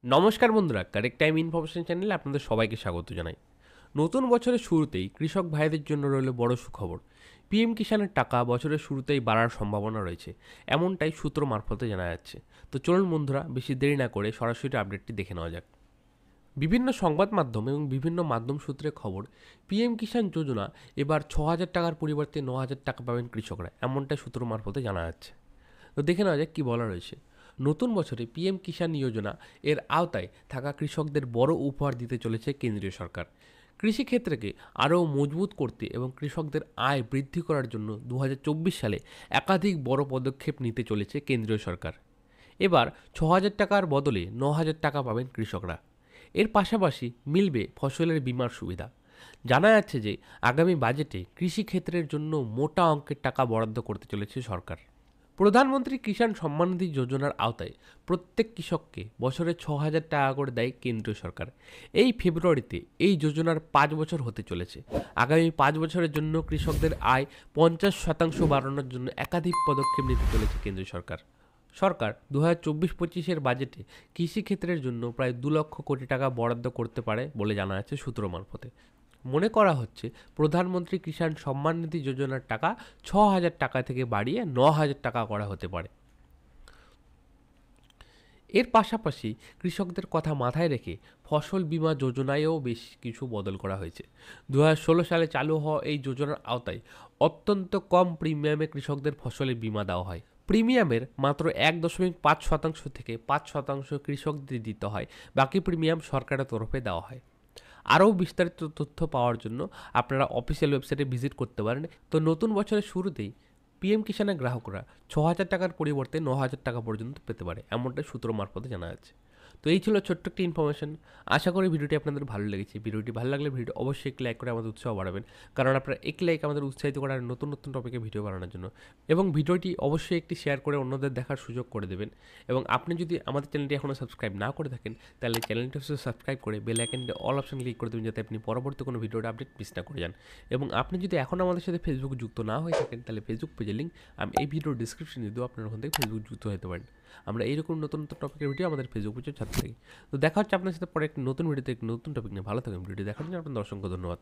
নমস্কার বন্ধুরা, correct time information চ্যানেলে আপনাদের সবাইকে স্বাগত জানাই। নতুন বছরের শুরুতেই কৃষক ভাইদের জন্য রইল বড় সুখবর। পিএম কিষাণের টাকা বছরের শুরুতেই বাড়ার সম্ভাবনা রয়েছে, এমনটাই সূত্র মারফতে জানা যাচ্ছে। তো চলুন বন্ধুরা, বেশি দেরি না করে সরাসরি আপডেটটি দেখে নেওয়া যাক। বিভিন্ন সংবাদ মাধ্যম এবং বিভিন্ন মাধ্যম সূত্রে খবর, পিএম কিষাণ যোজনা এবার 6,000 টাকার পরিবর্তে 9,000 টাকা পাবেন কৃষকরা, এমনটাই সূত্র মারফতে জানা যাচ্ছে। তো দেখে নেওয়া যাক কী বলা রয়েছে। নতুন বছরে পিএম কিষাণ যোজনা এর আওতায় থাকা কৃষকদের বড় উপহার দিতে চলেছে কেন্দ্রীয় সরকার। কৃষিক্ষেত্রকে আরও মজবুত করতে এবং কৃষকদের আয় বৃদ্ধি করার জন্য 2024 সালে একাধিক বড় পদক্ষেপ নিতে চলেছে কেন্দ্রীয় সরকার। এবার 6,000 টাকার বদলে 9,000 টাকা পাবেন কৃষকরা। এর পাশাপাশি মিলবে ফসলের বীমার সুবিধা। জানা যাচ্ছে যে আগামী বাজেটে কৃষিক্ষেত্রের জন্য মোটা অঙ্কের টাকা বরাদ্দ করতে চলেছে সরকার। প্রধানমন্ত্রী কিষাণ সম্মান নিধি যোজনার আওতায় প্রত্যেক কৃষককে বছরে 6,000 টাকা করে দেয় কেন্দ্রীয় সরকার। এই ফেব্রুয়ারিতে এই যোজনার 5 বছর হতে চলেছে। আগামী 5 বছরের জন্য কৃষকদের আয় 50% বাড়ানোর জন্য একাধিক পদক্ষেপ নিতে চলেছে কেন্দ্রীয় সরকার। সরকার 2024-25 বাজেটে কৃষিক্ষেত্রের জন্য প্রায় 2 লক্ষ কোটি টাকা বরাদ্দ করতে পারে বলে জানা যাচ্ছে সূত্র মারফতে। মনে করা হচ্ছে প্রধানমন্ত্রী কিষাণ সম্মান নিধি যোজনার টাকা 6,000 টাকা থেকে বাড়িয়ে 9,000 টাকা করা হতে পারে। এর পাশাপাশি কৃষকদের কথা মাথায় রেখে ফসল বীমা যোজনায়ও বেশ কিছু বদল করা হয়েছে। 2016 সালে চালু হওয়া এই যোজনার আওতায় অত্যন্ত কম প্রিমিয়ামে কৃষকদের ফসলের বীমা দেওয়া হয়। প্রিমিয়ামের মাত্র 1.5% থেকে 5% কৃষকদের দিতে হয়, বাকি প্রিমিয়াম সরকারের তরফে দেওয়া হয়। আরও বিস্তারিত তথ্য পাওয়ার জন্য আপনারা অফিসিয়াল ওয়েবসাইটে ভিজিট করতে পারেন। তো নতুন বছরের শুরুতেই পিএম কিষাণের গ্রাহকরা 6,000 টাকার পরিবর্তে 9,000 টাকা পর্যন্ত পেতে পারে, এমনটাই সূত্র মারফতে জানা যাচ্ছে। তো এই ছিল ছোট্ট একটি ইনফরমেশন। আশা করি ভিডিওটি আপনাদের ভালো লেগেছে। ভিডিওটি ভালো লাগলে ভিডিওটি অবশ্যই একটি লাইক করে আমাদের উৎসাহ বাড়াবেন, কারণ আপনার এক লাইক আমাদের উৎসাহিত করার নতুন নতুন টপিকে ভিডিও বানানোর জন্য। এবং ভিডিওটি অবশ্যই একটি শেয়ার করে অন্যদের দেখার সুযোগ করে দেবেন। এবং আপনি যদি আমাদের চ্যানেলটি এখনও সাবস্ক্রাইব না করে থাকেন, তাহলে চ্যানেলটি সাবস্ক্রাইব করে বেল আইকনটি অল অপশন ক্লিক করে দেবেন, যাতে আপনি পরবর্তী কোনো ভিডিওর আপডেট মিস না করে যান। এবং আপনি যদি এখন আমাদের সাথে ফেসবুক যুক্ত না হয়ে থাকেন, তাহলে ফেসবুক পেজের লিঙ্ক আমি এই ভিডিওর ডিসক্রিপশনে দিয়ে দেবো, আপনার ওখান থেকে ফেসবুক যুক্ত হতে পারেন। আমরা এইরকম নতুন নতুন টপিকের ভিডিও আমাদের ফেসবুক পেজে ছাড়তে থাকি। তো দেখা হচ্ছে আপনার সাথে পরে একটি নতুন ভিডিওতে একটি নতুন টপিক নিয়ে। ভালো থাকবেন। ভিডিও দেখার জন্য আপনাদের অসংখ্য ধন্যবাদ।